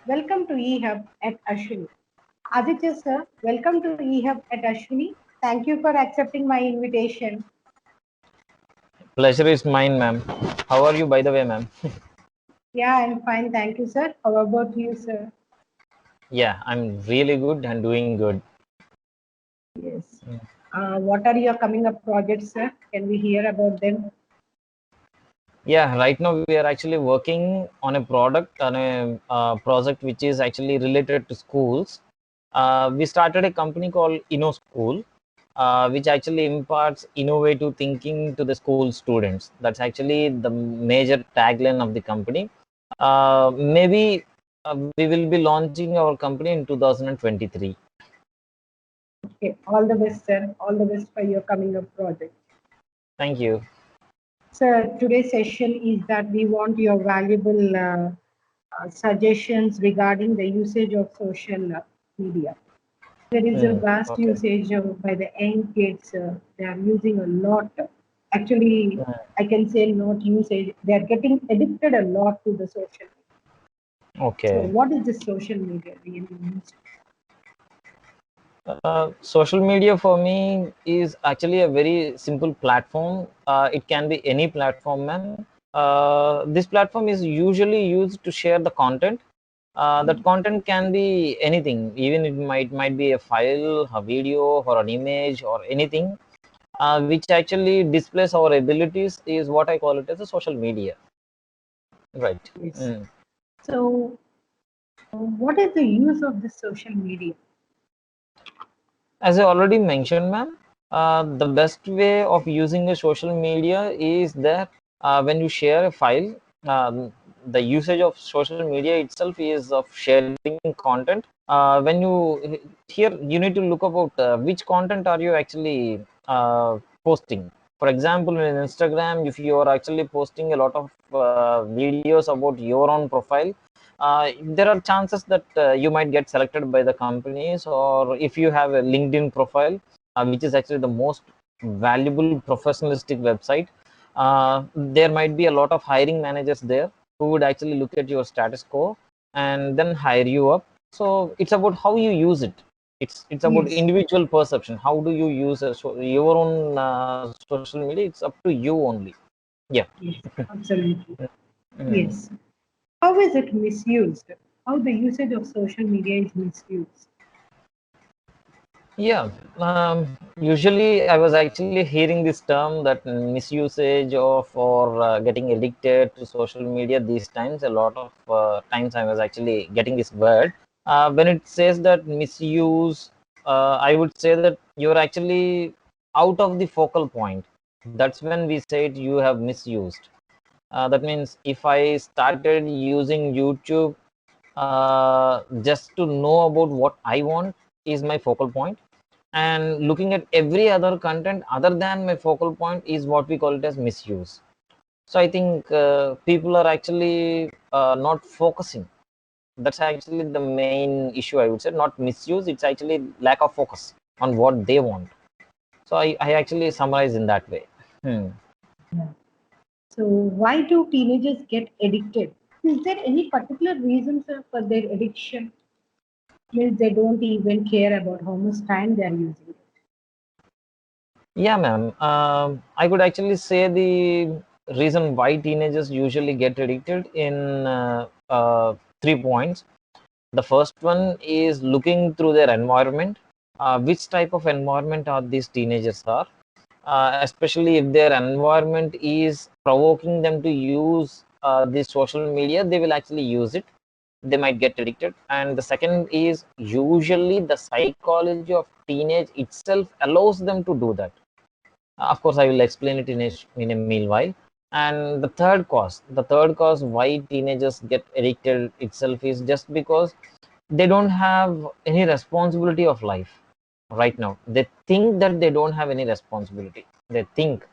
Welcome to eHub at Ashwini. Aditya sir, welcome to eHub at Ashwini. Thank you for accepting my invitation. Pleasure is mine, ma'am. How are you, by the way, ma'am? Yeah, I'm fine. Thank you, sir. How about you, sir? Yeah, I'm really good and doing good. Yes. What are your coming up projects, sir? Can we hear about them? Yeah, right now we are actually working on a product, on a project which is actually related to schools. We started a company called InnoSchool, which actually imparts innovative thinking to the school students. That's actually the major tagline of the company. Maybe we will be launching our company in 2023. Okay. All the best, sir. All the best for your coming up project. Thank you. Sir, today's session is that we want your valuable suggestions regarding the usage of social media. There is a vast Okay. usage by the young kids. They are using a lot. Actually, I can say not usage. They are getting addicted a lot to the social media. So, Okay. what is the social media really means? Social media for me is actually a very simple platform. It can be any platform, ma'am. This platform is usually used to share the content. That content can be anything, even it might be a file, a video, or an image, or anything, which actually displays our abilities. Is what I call it as a social media, right? Yes. So, what is the use of the social media? As I already mentioned, ma'am, the best way of using a social media is that when you share a file, the usage of social media itself is of sharing content. When you here, you need to look about which content are you actually posting. For example, in Instagram, if you are actually posting a lot of videos about your own profile, there are chances that you might get selected by the companies, or if you have a LinkedIn profile, which is actually the most valuable professionalistic website, there might be a lot of hiring managers there who would actually look at your status quo and then hire you up. So it's about how you use it. It's about Yes, individual perception. How do you use your own social media? It's up to you only. Yeah. yes, absolutely. Mm. Yes. How is it misused? How the usage of social media is misused? Yeah, usually I was actually hearing this term that misusage of or getting addicted to social media these times. A lot of times I was actually getting this word. When it says that misuse, I would say that you're actually out of the focal point. That's when we say it, you have misused. That means if I started using YouTube just to know about what I want is my focal point, and looking at every other content other than my focal point is what we call it as misuse. So I think people are actually not focusing. That's actually the main issue, I would say. Not misuse, it's actually lack of focus on what they want. So I actually summarize in that way. Yeah. So, why do teenagers get addicted? Is there any particular reason, sir, for their addiction? Means they don't even care about how much time they are using it. Yeah, ma'am. I could actually say the reason why teenagers usually get addicted in 3 points. The first one is looking through their environment. Which type of environment are these teenagers are? Especially if their environment is provoking them to use this social media, they will actually use it. They might get addicted. And the second is usually the psychology of teenage itself allows them to do that. Of course, I will explain it in a meanwhile. And the third cause why teenagers get addicted itself is just because they don't have any responsibility of life right now. They think that they don't have any responsibility. They think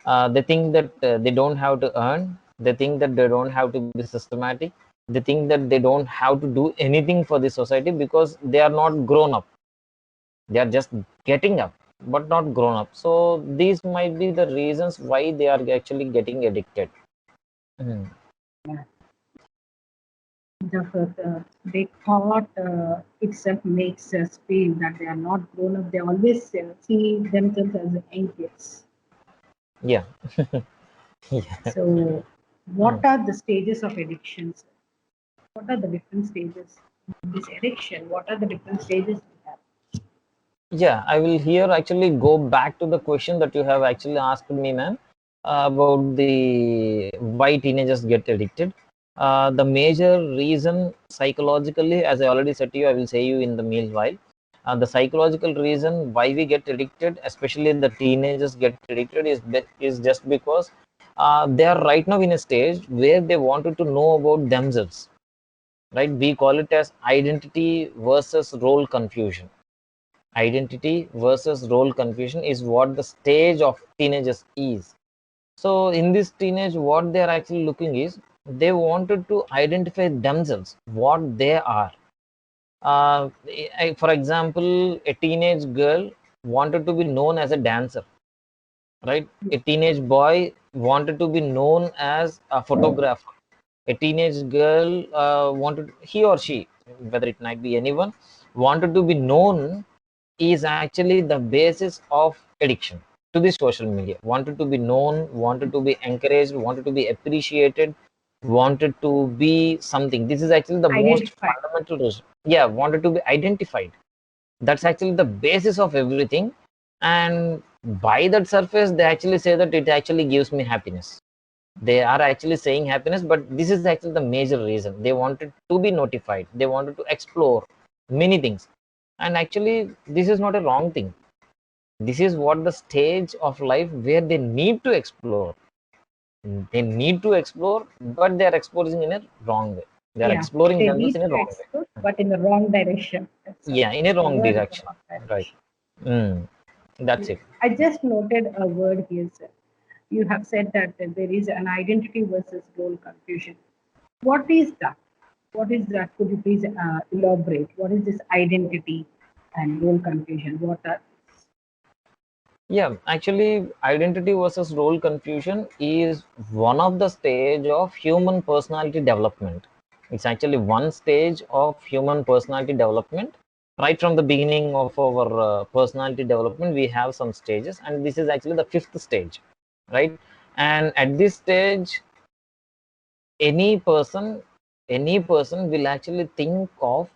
that they don't have to earn. They think that they don't have to be systematic. They think that they don't have to do anything for the society because they are not grown up. They are just getting up but not grown up. So these might be the reasons why they are actually getting addicted. Mm. They thought itself makes us feel that they are not grown up. They always see themselves as young kids. Yeah. Yeah. So, what Mm. are the stages of addictions? What are the different stages? This addiction, what are the different stages we have? Yeah, I will here actually go back to the question that you have actually asked me, man, about the why teenagers get addicted. The major reason psychologically, as I already said to you, I will say you in the meanwhile. The psychological reason why we get addicted, especially the teenagers get addicted, is just because they are right now in a stage where they wanted to know about themselves. Right? We call it as identity versus role confusion. Identity versus role confusion is what the stage of teenagers is. So in this teenage, what they are actually looking is they wanted to identify themselves, what they are. For example, a teenage girl wanted to be known as a dancer, right? A teenage boy wanted to be known as a photographer. A teenage girl wanted, he or she, whether it might be anyone, wanted to be known, is actually the basis of addiction to the social media. Wanted to be known, wanted to be encouraged, wanted to be appreciated, wanted to be something. This is actually the most Identify. fundamental reason. Yeah, wanted to be identified. That's actually the basis of everything. And by that surface, they actually say that it actually gives me happiness. They are actually saying happiness, but this is actually the major reason. They wanted to be notified, they wanted to explore many things. And actually, this is not a wrong thing. This is what the stage of life where they need to explore. They need to explore, but they are exploring in a wrong way. They are Yeah, exploring they themselves need in a to wrong way. explore, but in the wrong direction. That's Yeah, in a the wrong word is the direction. wrong Right. direction. That's it. I just noted a word here, sir. You have said that there is an identity versus role confusion. What is that? What is that? Could you please elaborate? What is this identity and role confusion? What are Yeah, actually, identity versus role confusion is one of the stage of human personality development. It's actually one stage of human personality development. Right from the beginning of our personality development, we have some stages, and this is actually the fifth stage, right? And at this stage, any person, any person will actually think of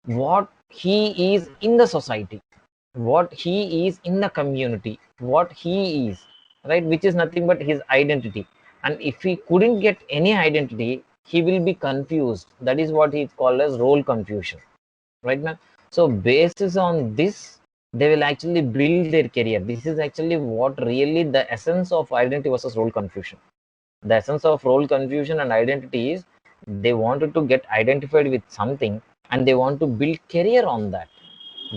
what he is in the society, what he is in the community, what he is, right? Which is nothing but his identity. And if he couldn't get any identity, he will be confused. That is what he called as role confusion, right now. So basis on this, they will actually build their career. This is actually what really the essence of identity versus role confusion. The essence of role confusion and identity is they wanted to get identified with something and they want to build career on that.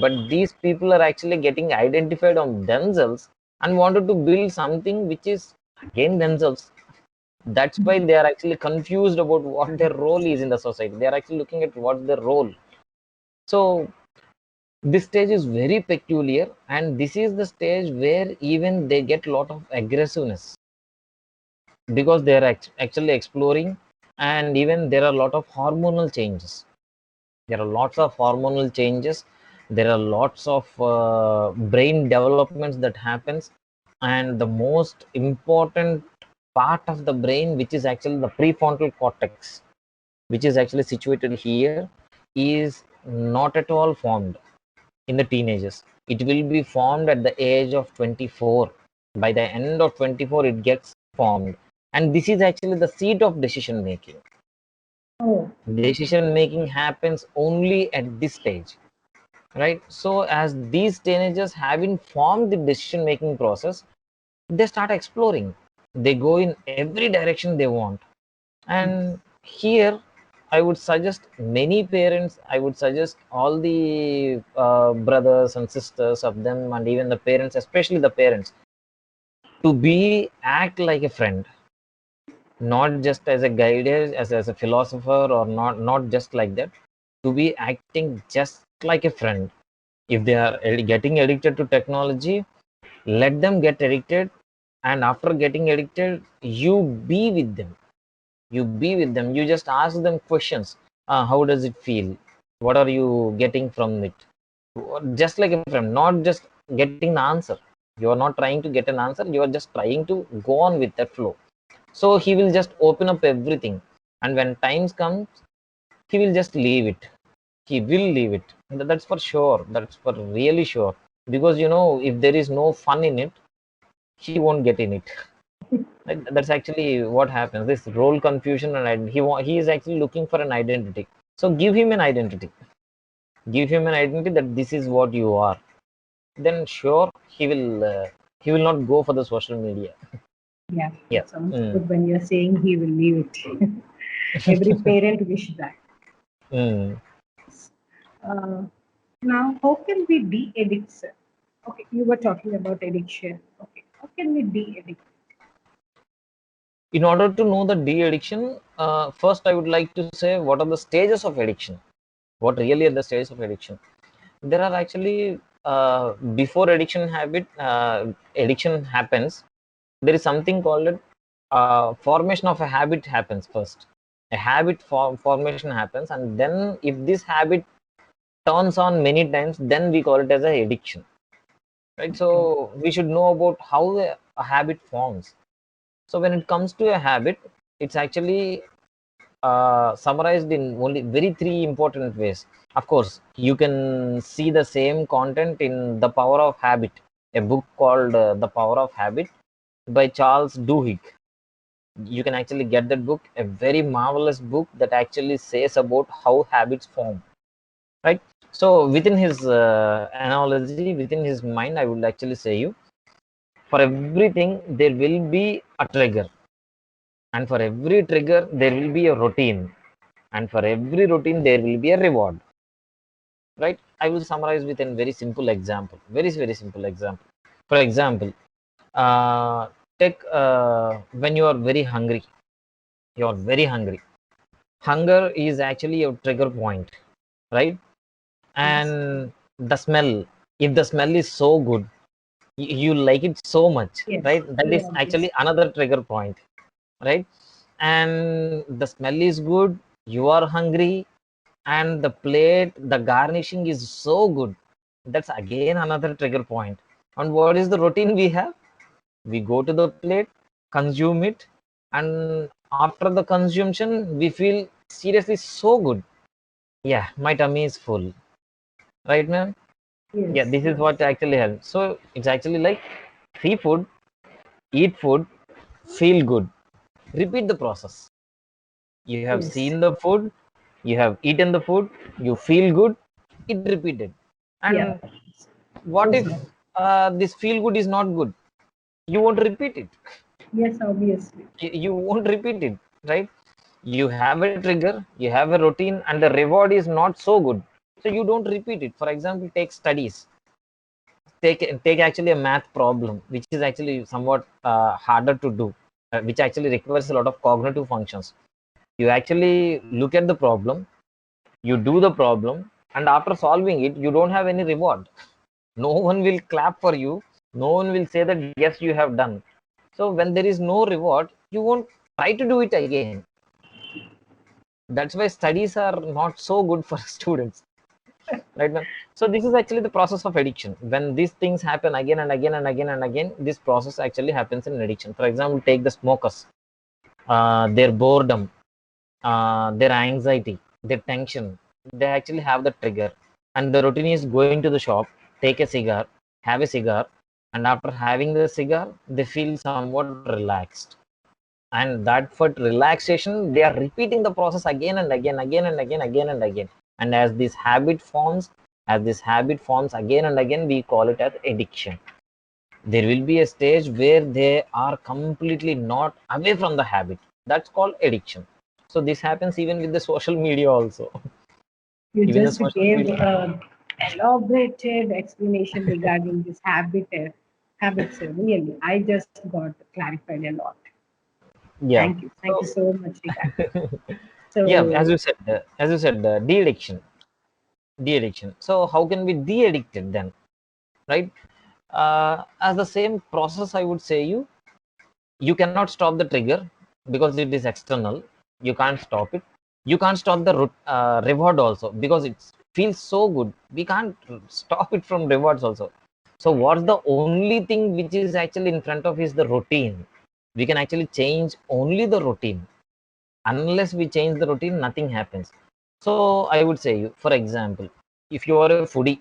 But these people are actually getting identified on themselves and wanted to build something which is again themselves. That's why they are actually confused about what their role is in the society. They are actually looking at what's their role. So this stage is very peculiar, and this is the stage where even they get a lot of aggressiveness because they are actually exploring. And even there are a lot of hormonal changes. There are lots of hormonal changes. There are lots of brain developments that happens. And the most important part of the brain, which is actually the prefrontal cortex, which is actually situated here, is not at all formed in the teenagers. It will be formed at the age of 24. By the end of 24, it gets formed. And this is actually the seat of decision making. oh, Decision making happens only at this stage, right? So as these teenagers having formed the decision making process, they start exploring. They go in every direction they want. And here I would suggest many parents, I would suggest all the brothers and sisters of them, and even the parents, especially the parents, to be act like a friend, not just as a guide, as a philosopher, or not just like that. To be acting just like a friend. If they are getting addicted to technology, let them get addicted. And after getting addicted, you be with them. You be with them. You just ask them questions. How does it feel? What are you getting from it? Just like a friend, not just getting the answer. You are not trying to get an answer, you are just trying to go on with that flow. So he will just open up everything, and when times comes, he will just leave it. He will leave it. That's for sure. That's for really sure. Because if there is no fun in it, he won't get in it. That's actually what happens. This role confusion, and he is actually looking for an identity. So give him an identity. Give him an identity that this is what you are. Then sure he will not go for the social media. Yeah, Yeah. it sounds good when you're saying he will leave it. Every parent wish that. Mm. Uh, Now, how can we de-addict, sir? Okay, you were talking about addiction. Okay, how can we de-addict? In order to know the de-addiction, first I would like to say what are the stages of addiction. What really are the stages of addiction? There are actually before addiction happens, there is something called formation of a habit happens first. A formation happens, and then if this habit turns on many times, then we call it as a addiction, right? So Okay. we should know about how a habit forms. So when it comes to a habit, it's actually summarized in only very three important ways. Of course, you can see the same content in The Power of Habit, a book called The Power of Habit by Charles Duhigg. You can actually get that book, a very marvelous book that actually says about how habits form, right? So within his analogy, within his mind, I would actually say you, for everything there will be a trigger, and for every trigger there will be a routine, and for every routine there will be a reward, right? I will summarize with a very simple example, very simple example. For example, uh, take when you are very hungry, you are very hungry. Hunger is actually a trigger point, right? Yes. And the smell, if the smell is so good, you like it so much, Yes. right? That Very is obvious. actually another trigger point, right? And the smell is good, you are hungry, and the plate, the garnishing is so good, that's again another trigger point. And what is the routine we have? We go to the plate, consume it, and after the consumption we feel seriously so good. Yeah, my tummy is full, right, man? Yeah, Yes. this is what actually helps. So it's actually like, see food, eat food, feel good, repeat the process. You have Yes. seen the food, you have eaten the food, you feel good, it repeated. Yeah. And what Goes if on. this feel good is not good? You won't repeat it. Yes, obviously. You won't repeat it, right? You have a trigger, you have a routine, and the reward is not so good, so you don't repeat it. For example, take studies. Take actually a math problem, which is actually somewhat harder to do, which actually requires a lot of cognitive functions. You actually look at the problem, you do the problem, and after solving it, you don't have any reward. No one will clap for you, no one will say that yes, you have done. So when there is no reward, you won't try to do it again. That's why studies are not so good for students, right now. So this is actually the process of addiction. When these things happen again and again and again and again, this process actually happens in addiction. For example, take the smokers, their boredom, their anxiety, their tension, they actually have the trigger. And the routine is going to the shop, take a cigar, have a cigar, and after having the cigar, they feel somewhat relaxed. And that for relaxation, they are repeating the process again and again, again and again, again and again. And as this habit forms again and again, we call it as addiction. There will be a stage where they are completely not away from the habit. That's called addiction. So this happens even with the social media also. You Even the just social gave media. a elaborated explanation regarding this habits. Really, I just got clarified a lot. Yeah. Thank you. Thank you So so much, Rika. yeah, So, as you said, de-addiction, de-addiction. So how can we de-addicted then, right? As the same process, I would say you cannot stop the trigger because it is external. You can't stop it. You can't stop the reward also because it feels so good. We can't stop it from rewards also. So what's the only thing which is actually in front of is the routine. We can actually change only the routine. Unless we change the routine, nothing happens. So I would say you, for example, if you are a foodie,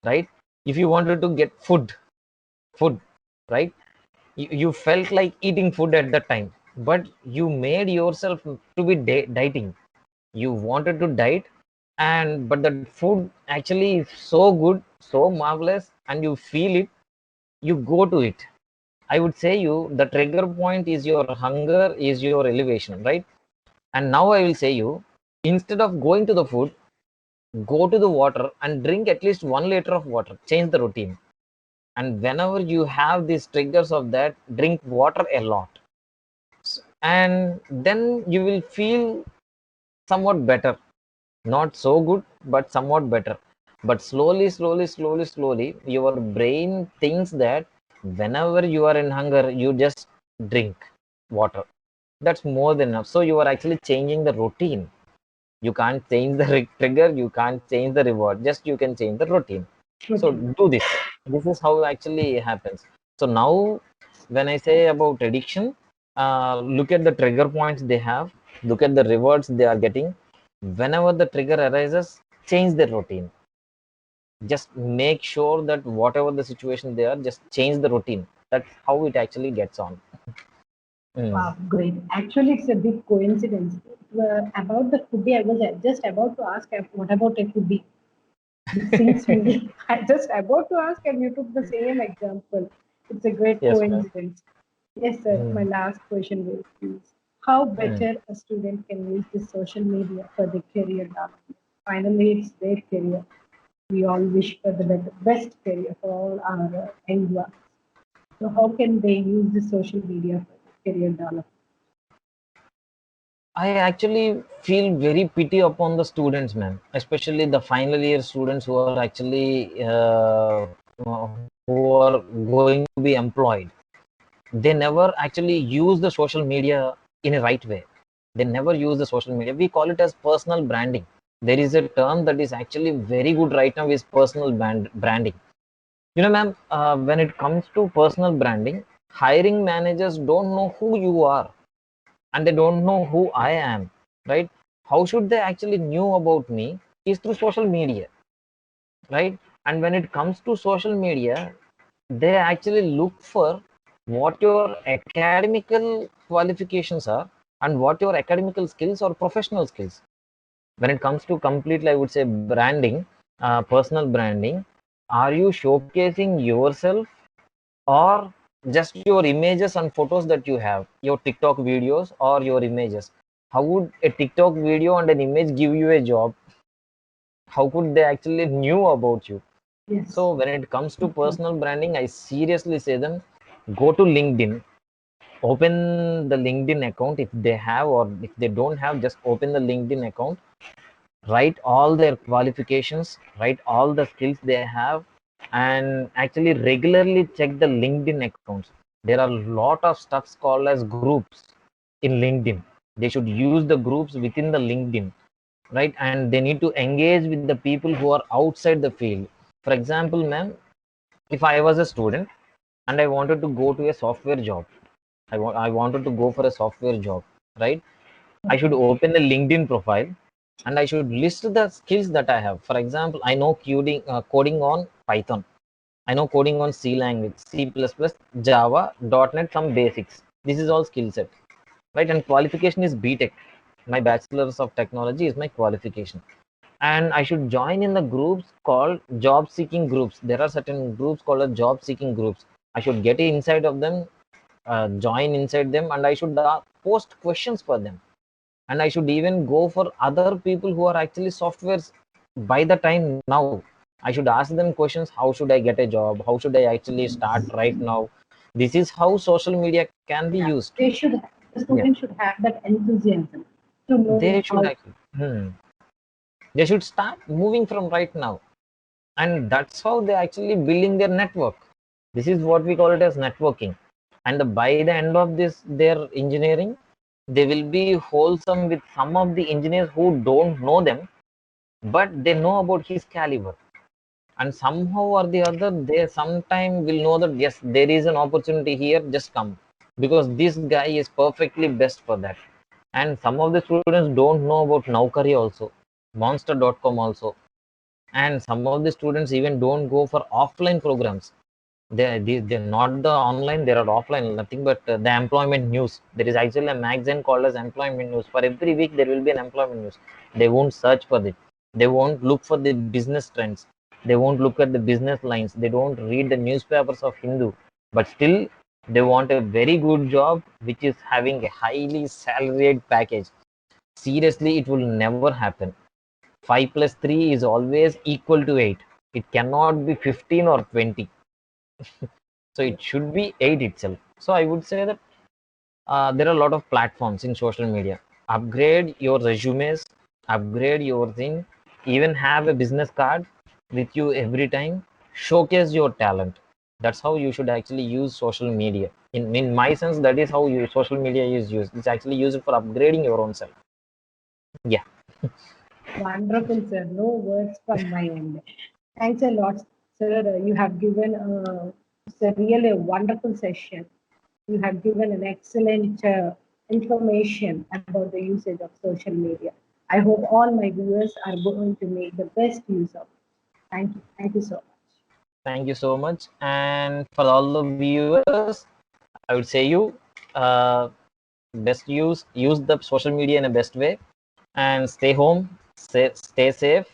right? If you wanted to get food, right? You felt like eating food at that time, but you made yourself to be dieting. You wanted to diet, and but the food actually is so good, so marvelous, and you feel it, you go to it. I would say you, the trigger point is your hunger, is your elevation, right? And now I will say you, instead of going to the food, go to the water and drink at least 1 liter of water. Change the routine. And whenever you have these triggers of that, drink water a lot. And then you will feel somewhat better. Not so good, but somewhat better. But slowly, your brain thinks that whenever you are in hunger, you just drink water. That's more than enough. So you are actually changing the routine. You can't change the trigger, you can't change the reward, just you can change the routine. So Routine. do this is how actually happens. So now when I say about addiction, look at the trigger points they have, look at the rewards they are getting. Whenever the trigger arises, change the routine. Just make sure that whatever the situation they are, just change the routine. That's how it actually gets on. Mm. Wow, great. Actually, it's a big coincidence. About the foodie, I was just about to ask, what about a foodie? Since we, I just about to ask, and you took the same example. It's a great Yes, ma'am. coincidence. Yes, sir. My Mm. last question will be how Mm. better a student can use this social media for their career development. Finally, it's their career. We all wish for the best career for all our young ones. So, how can they use the social media for their career development? I actually feel very pity upon the students, man. Especially the final year students who are actually who are going to be employed. They never actually use the social media in a right way. They never use the social media. We call it as personal branding. There is a term that is actually very good right now is personal branding. You know, ma'am, when it comes to personal branding, hiring managers don't know who you are and they don't know who I am, right? How should they actually knew about me is through social media, right? And when it comes to social media, they actually look for what your academical qualifications are and what your academical skills or professional skills. When it comes to completely, I would say branding, personal branding, are you showcasing yourself or just your images and photos that you have, your TikTok videos or your images? How would a TikTok video and an image give you a job? How could they actually knew about you? Yes. So when it comes to Okay. personal branding, I seriously say them, go to LinkedIn, open the LinkedIn account if they have, or if they don't have, just open the LinkedIn account, write all their qualifications, write all the skills they have, and actually regularly check the LinkedIn accounts. There are a lot of stuffs called as groups in LinkedIn. They should use the groups within the LinkedIn, right? And they need to engage with the people who are outside the field. For example, ma'am, if I was a student and I wanted to go to a software job, I wanted to go for a software job, right? I should Okay. open a LinkedIn profile and I should list the skills that I have. For example, I know coding on Python. I know coding on C language, C++, Java, .NET, some basics. This is all skill set, right? And qualification is BTech. My bachelor's of technology is my qualification. And I should join in the groups called job seeking groups. There are certain groups called as job seeking groups. I should get inside of them, join inside them, and I should post questions for them. And I should even go for other people who are actually softwares by the time now. I should ask them questions, how should I get a job, how should I actually start right now. This is how social media can be Yeah. used. They should. The Yeah, student should have that enthusiasm to know they should how. actually they should start moving from right now. And that's how they actually building their network. This is what we call it as networking. And by the end of this their engineering, They will be wholesome with some of the engineers who don't know them, but they know about his caliber. And somehow or the other, they sometime will know that yes, there is an opportunity here, just come. Because this guy is perfectly best for that. And some of the students don't know about Naukari also, Monster.com also. And some of the students even don't go for offline programs. They're not the online, they are offline, nothing but the employment news. There is actually a magazine called as employment news. For every week, there will be an employment news. They won't search for it. They won't look for the business trends. They won't look at the business lines. They don't read the newspapers of Hindu. But still, they want a very good job, which is having a highly salaried package. Seriously, it will never happen. 5 plus 3 is always equal to 8. It cannot be 15 or 20. So it should be 8 itself. So I would say that there are a lot of platforms in social media. Upgrade your resumes, upgrade your thing, even have a business card with you every time. Showcase your talent. That's how you should actually use social media. In my sense, that is how social media is used. It's actually used for upgrading your own self. Yeah. Wonderful, sir. No words from my end. Thanks a lot, sir. You have given it's a really a wonderful session. You have given an excellent information about the usage of social media. I hope all my viewers are going to make the best use of it. Thank you. Thank you so much. Thank you so much. And for all the viewers, I would say you uh, best use the social media in a best way and stay home, stay safe,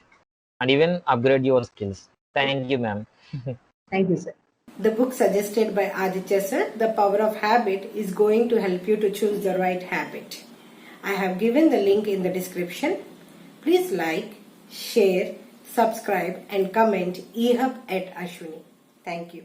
and even upgrade your skills. Thank you, ma'am. Thank you, sir. The book suggested by Aditya sir, The Power of Habit, is going to help you to choose the right habit. I have given the link in the description. Please like, share, subscribe and comment eHub at Ashwini. Thank you.